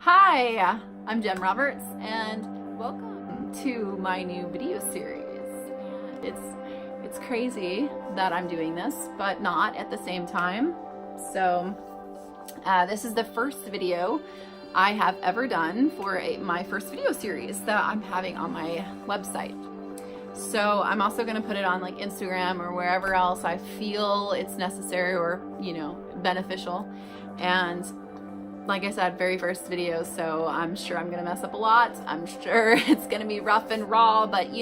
Hi, I'm Jem Roberts, and welcome to my new video series. And it's crazy that I'm doing this, but not at the same time. So this is the first video I have ever done for my first video series that I'm having on my website. So I'm also going to put it on like Instagram or wherever else I feel it's necessary or, beneficial. And like I said, very first video, so I'm sure I'm gonna mess up a lot. I'm sure it's gonna be rough and raw, but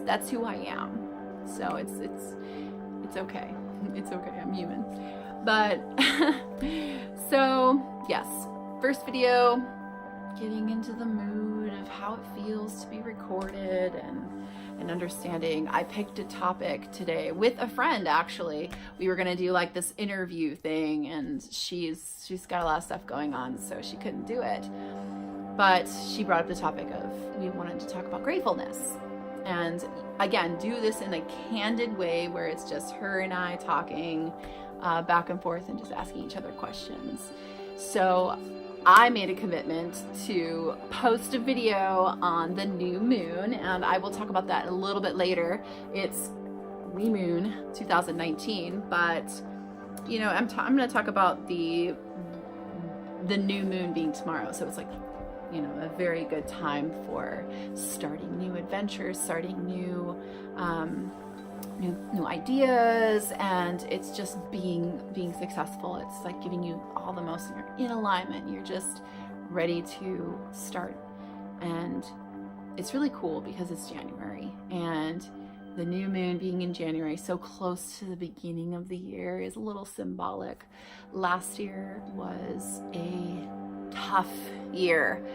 that's who I am. So it's okay. It's okay. I'm human. But so yes, first video, getting into the mood of how it feels to be recorded and understanding. I picked a topic today with a friend, actually. We were gonna do like this interview thing, and she's got a lot of stuff going on, so she couldn't do it. But she brought up the topic of we wanted to talk about gratefulness. And again, do this in a candid way where it's just her and I talking back and forth and just asking each other questions. So I made a commitment to post a video on the new moon, and I will talk about that a little bit later. It's New Moon 2019, but I'm going to talk about the new moon being tomorrow. So it's like, a very good time for starting new adventures, starting new ideas, and it's just being successful. It's like giving you all the most, and you're in alignment, you're just ready to start. And it's really cool because it's January, and the new moon being in January, so close to the beginning of the year, is a little symbolic. Last year was a tough year,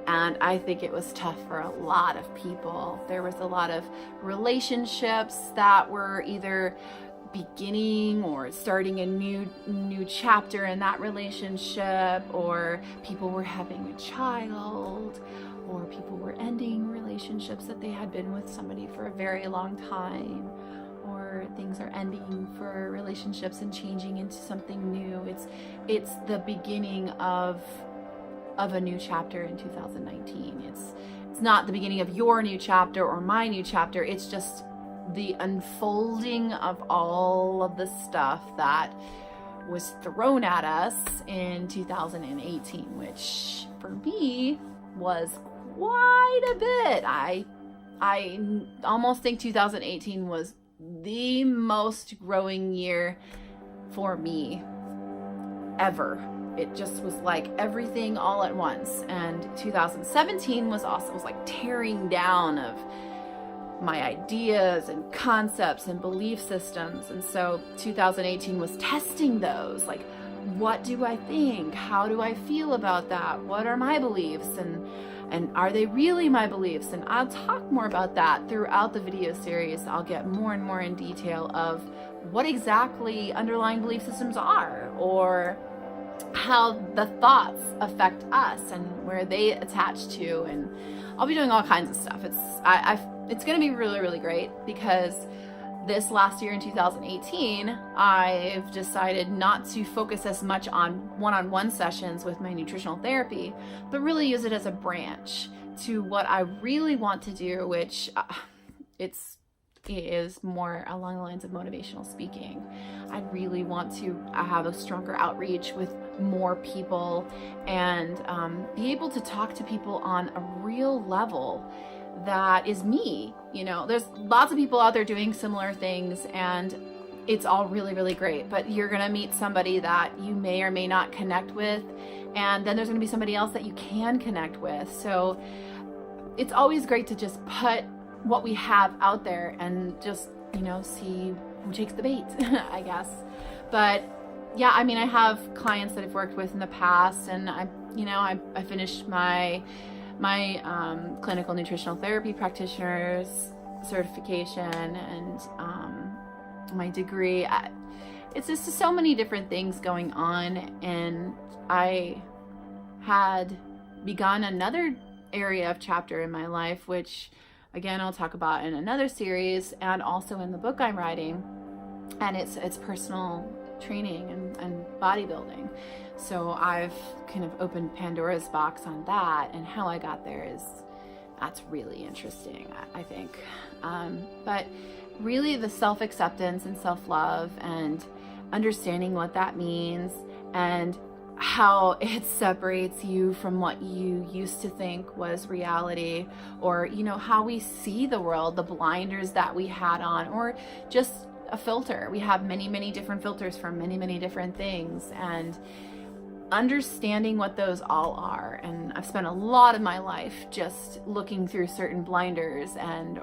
and I think it was tough for a lot of people. There was a lot of relationships that were either beginning or starting a new chapter in that relationship, or people were having a child, or people were ending relationships that they had been with somebody for a very long time, or things are ending for relationships and changing into something new. It's the beginning of a new chapter in 2019. It's not the beginning of your new chapter or my new chapter. It's just the unfolding of all of the stuff that was thrown at us in 2018, which for me was quite a bit. I almost think 2018 was the most growing year for me ever. It just was like everything all at once. And 2017 was like tearing down of my ideas and concepts and belief systems. And so 2018 was testing those. Like, what do I think? How do I feel about that? What are my beliefs? And are they really my beliefs? And I'll talk more about that throughout the video series. I'll get more and more in detail of what exactly underlying belief systems are, or how the thoughts affect us and where they attach to. And I'll be doing all kinds of stuff. It's going to be really, really great, because this last year in 2018, I've decided not to focus as much on one-on-one sessions with my nutritional therapy, but really use it as a branch to what I really want to do, which it is more along the lines of motivational speaking. I really want to have a stronger outreach with more people and be able to talk to people on a real level that is me. There's lots of people out there doing similar things, and it's all really, really great, but you're gonna meet somebody that you may or may not connect with, and then there's gonna be somebody else that you can connect with. So it's always great to just put what we have out there and just see who takes the bait, I guess. But yeah, I have clients that I've worked with in the past, and I finished my clinical nutritional therapy practitioner's certification and my degree. It's just so many different things going on, and I had begun another area of chapter in my life, which again I'll talk about in another series and also in the book I'm writing. And it's personal training and bodybuilding. So I've kind of opened Pandora's box on that, and how I got there that's really interesting, I think. But really the self-acceptance and self-love and understanding what that means and how it separates you from what you used to think was reality, or, you know, how we see the world, the blinders that we had on, or just a filter. We have many, many different filters for many, many different things, and understanding what those all are. And I've spent a lot of my life just looking through certain blinders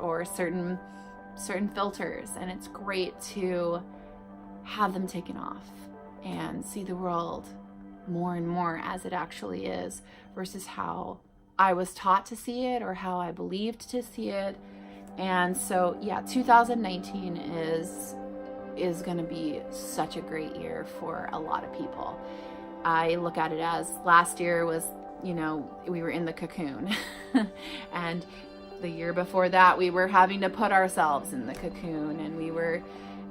or certain filters, and it's great to have them taken off and see the world more and more as it actually is, versus how I was taught to see it or how I believed to see it. And so, yeah, 2019 is going to be such a great year for a lot of people. I look at it as last year was, you know, we were in the cocoon and the year before that we were having to put ourselves in the cocoon, and we were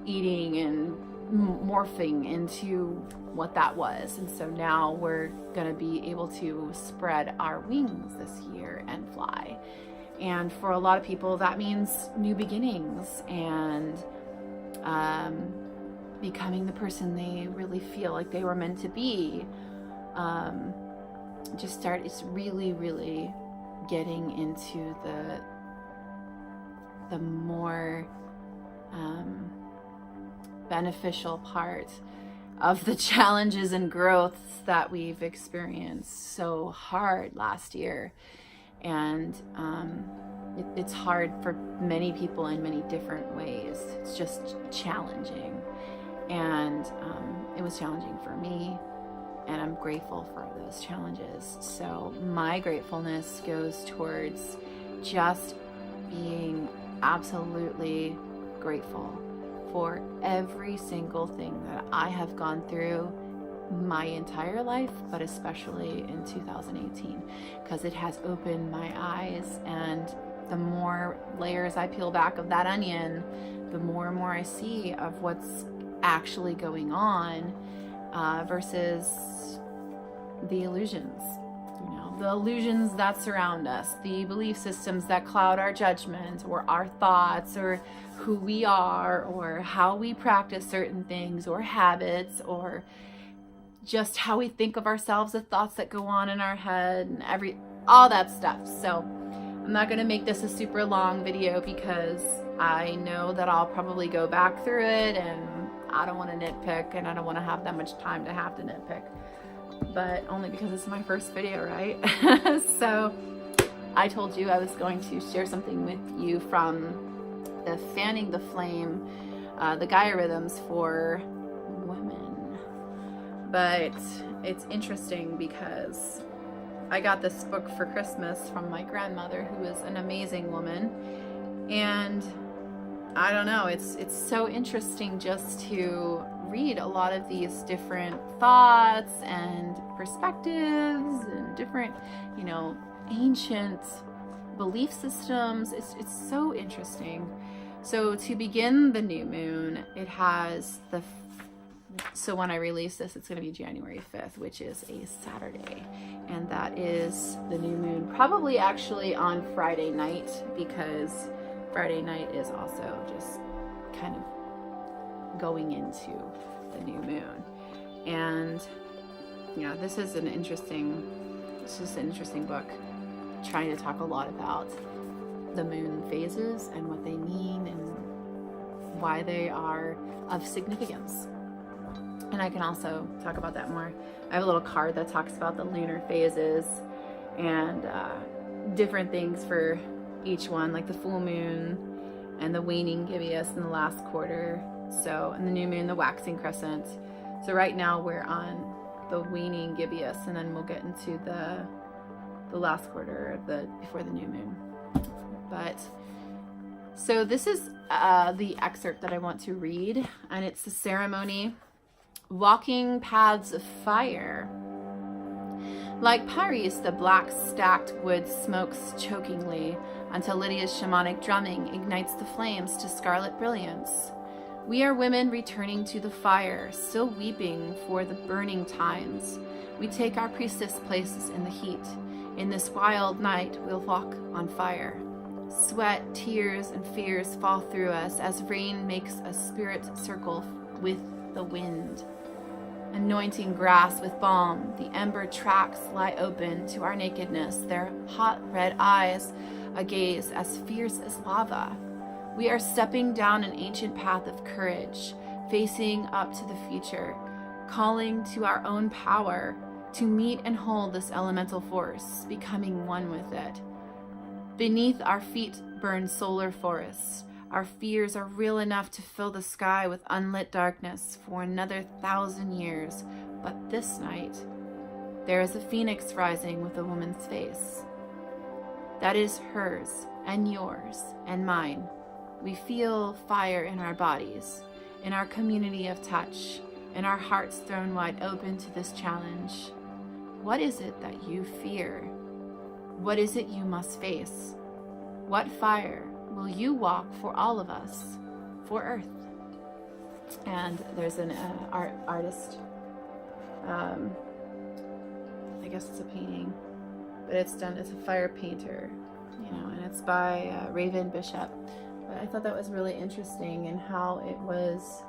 eating and morphing into what that was. And so now we're going to be able to spread our wings this year and fly. And for a lot of people that means new beginnings and becoming the person they really feel like they were meant to be. It's really, really getting into the more beneficial part of the challenges and growths that we've experienced so hard last year. And it's hard for many people in many different ways. It's just challenging. And it was challenging for me, and I'm grateful for those challenges. So my gratefulness goes towards just being absolutely grateful for every single thing that I have gone through my entire life, but especially in 2018, because it has opened my eyes, and the more layers I peel back of that onion, the more and more I see of what's actually going on, versus the illusions, you know, the illusions that surround us, the belief systems that cloud our judgment or our thoughts or who we are or how we practice certain things or habits, or just how we think of ourselves, the thoughts that go on in our head and all that stuff. So I'm not going to make this a super long video because I know that I'll probably go back through it, and I don't want to nitpick, and I don't want to have that much time to have to nitpick, but only because it's my first video, right? So I told you I was going to share something with you from the Fanning the Flame, the Gaia Rhythms for women. But it's interesting because I got this book for Christmas from my grandmother, who is an amazing woman, and I don't know, it's so interesting just to read a lot of these different thoughts and perspectives and different, you know, ancient belief systems. It's so interesting. So to begin the new moon, it has so when I release this, it's going to be January 5th, which is a Saturday, and that is the new moon, probably actually on Friday night, because Friday night is also just kind of going into the new moon. And yeah, this is an interesting book, trying to talk a lot about the moon phases and what they mean and why they are of significance. And I can also talk about that more. I have a little card that talks about the lunar phases and different things for each one, like the full moon and the waning gibbous in the last quarter. So, and the new moon, the waxing crescent. So right now we're on the waning gibbous, and then we'll get into the last quarter of before the new moon. But so this is the excerpt that I want to read, and it's the ceremony, Walking Paths of Fire. Like Paris, the black stacked wood smokes chokingly until Lydia's shamanic drumming ignites the flames to scarlet brilliance. We are women returning to the fire, still weeping for the burning times. We take our priestess places in the heat. In this wild night, we'll walk on fire. Sweat, tears, and fears fall through us as rain makes a spirit circle with the wind. Anointing grass with balm, the ember tracks lie open to our nakedness, their hot red eyes a gaze as fierce as lava. We are stepping down an ancient path of courage, facing up to the future, calling to our own power to meet and hold this elemental force, becoming one with it. Beneath our feet burn solar forests. Our fears are real enough to fill the sky with unlit darkness for another 1,000 years. But this night, there is a phoenix rising with a woman's face. That is hers and yours and mine. We feel fire in our bodies, in our community of touch, in our hearts thrown wide open to this challenge. What is it that you fear? What is it you must face? What fire will you walk for all of us, for Earth? And there's an artist, I guess it's a painting, but it's a fire painter, and it's by Raven Bishop. But I thought that was really interesting in how it was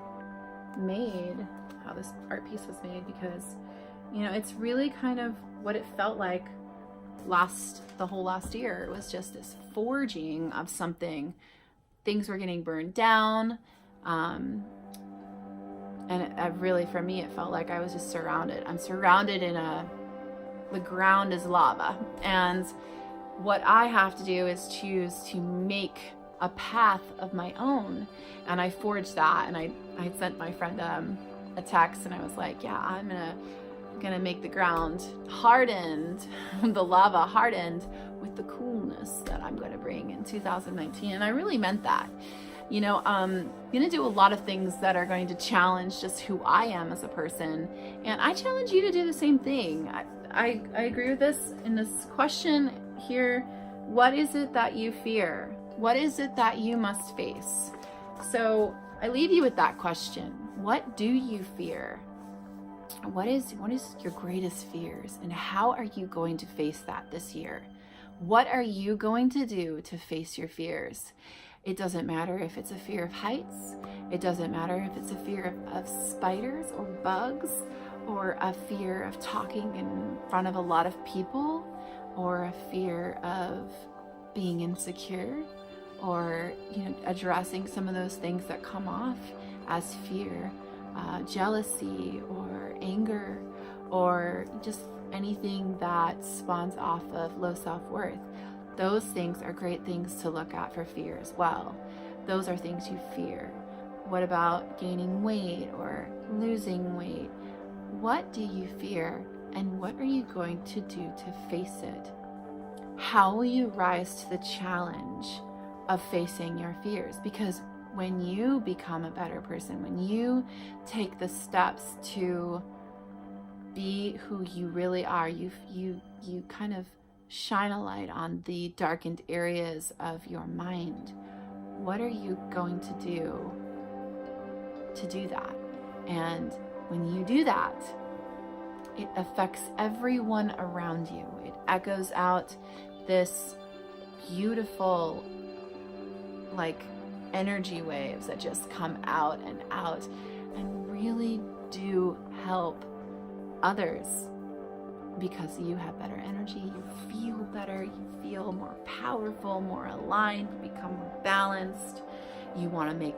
made, how this art piece was made, because, it's really kind of what it felt like the whole last year. It was just this forging of something. Things were getting burned down. And really, for me, it felt like I was just surrounded. I'm surrounded the ground is lava. And what I have to do is choose to make a path of my own. And I forged that. And I sent my friend a text, and I was like, yeah, I'm gonna make the ground hardened, the lava hardened with the coolness that I'm gonna bring in 2019. And I really meant that. I'm gonna do a lot of things that are going to challenge just who I am as a person. And I challenge you to do the same thing. I agree with this in this question here. What is it that you fear? What is it that you must face? So I leave you with that question. What do you fear? What is your greatest fears, and how are you going to face that this year? What are you going to do to face your fears? It doesn't matter if it's a fear of heights. It doesn't matter if it's a fear of spiders or bugs, or a fear of talking in front of a lot of people, or a fear of being insecure, or addressing some of those things that come off as fear. Jealousy or anger, or just anything that spawns off of low self-worth. Those things are great things to look at for fear as well. Those are things you fear. What about gaining weight or losing weight? What do you fear, and what are you going to do to face it? How will you rise to the challenge of facing your fears? Because when you become a better person, when you take the steps to be who you really are, you kind of shine a light on the darkened areas of your mind. What are you going to do that? And when you do that, it affects everyone around you. It echoes out this beautiful, energy waves that just come out and really do help others, because you have better energy, you feel better, you feel more powerful, more aligned, you become more balanced. You want to make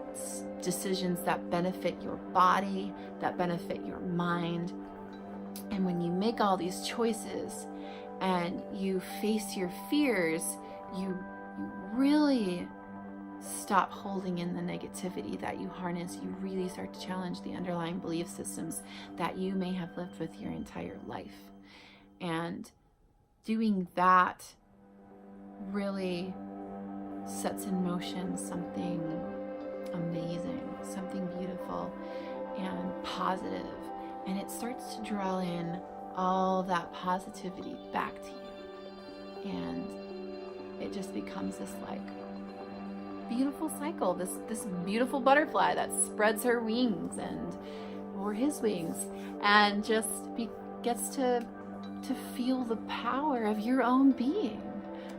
decisions that benefit your body, that benefit your mind. And when you make all these choices and you face your fears, you really stop holding in the negativity that you harness. You really start to challenge the underlying belief systems that you may have lived with your entire life. And doing that really sets in motion something amazing, something beautiful and positive. And it starts to draw in all that positivity back to you. And it just becomes this beautiful cycle, this beautiful butterfly that spreads her wings or his wings, and just gets to feel the power of your own being,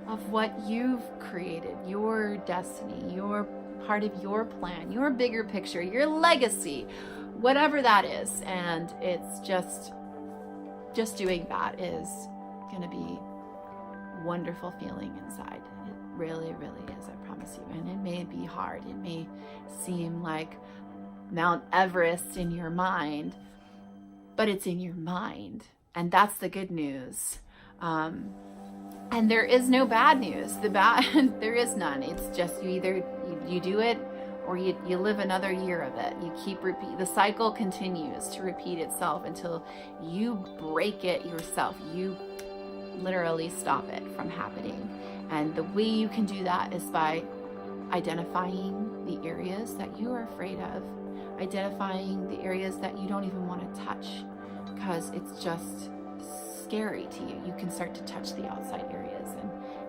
of what you've created, your destiny, your part of your plan, your bigger picture, your legacy, whatever that is. And it's just doing that is going to be wonderful feeling inside. It really, really is, I promise you. And it may be hard. It may seem like Mount Everest in your mind, but it's in your mind. And that's the good news. And there is no bad news. There is none. It's just you either you do it or you live another year of it. You keep the cycle continues to repeat itself until you break it yourself. You literally stop it from happening. And the way you can do that is by identifying the areas that you are afraid of, identifying the areas that you don't even want to touch because it's just scary to you. You can start to touch the outside areas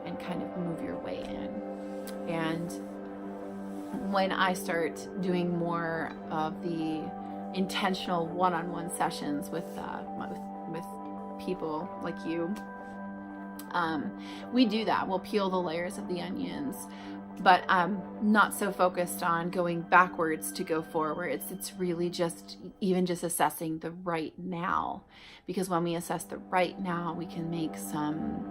and kind of move your way in. And when I start doing more of the intentional one-on-one sessions with people like you, we do that. We'll peel the layers of the onions, but I'm not so focused on going backwards to go forward. It's really just assessing the right now, because when we assess the right now, we can make some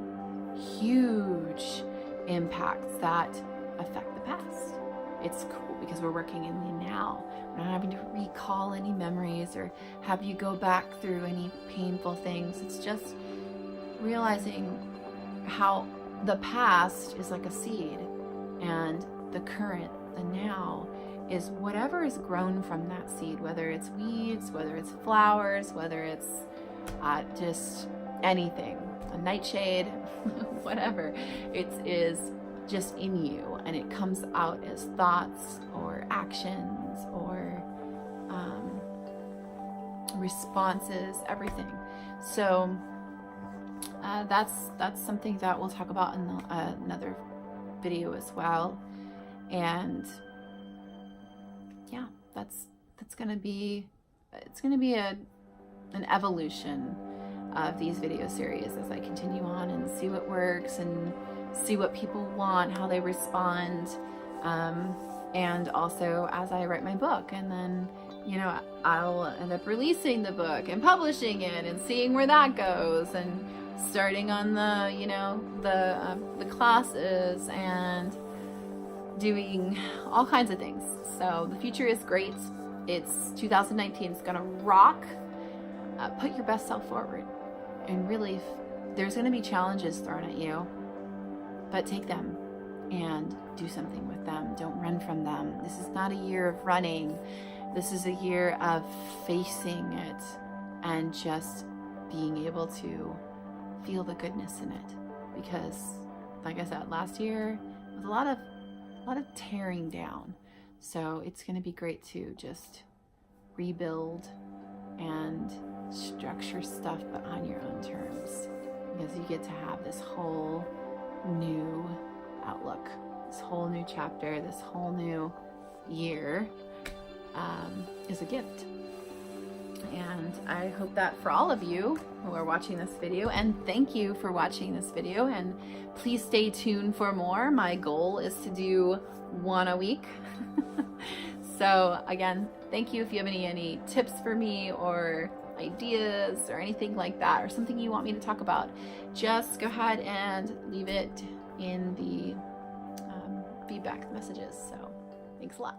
huge impacts that affect the past. It's cool because we're working in the now. We're not having to recall any memories or have you go back through any painful things. It's just realizing how the past is like a seed, and the current, the now, is whatever is grown from that seed, whether it's weeds, whether it's flowers, whether it's just anything, a nightshade, whatever. It is just in you, and it comes out as thoughts or actions or responses, everything. So that's something that we'll talk about in another video as well. And yeah, that's gonna be an evolution of these video series as I continue on and see what works and see what people want, how they respond, and also as I write my book, and then I'll end up releasing the book and publishing it and seeing where that goes, and starting on the classes and doing all kinds of things. So the future is great. It's 2019. It's gonna rock. Put your best self forward, and really, there's gonna be challenges thrown at you, but take them and do something with them. Don't run from them. This is not a year of running. This is a year of facing it and just being able to feel the goodness in it. Because, like I said, last year was a lot of tearing down. So it's going to be great to just rebuild and structure stuff, but on your own terms, because you get to have this whole new outlook, this whole new chapter, this whole new year is a gift. And I hope that for all of you who are watching this video, and thank you for watching this video, and please stay tuned for more. My goal is to do one a week. So again, thank you. If you have any tips for me or ideas or anything like that, or something you want me to talk about, just go ahead and leave it in the feedback messages. So thanks a lot.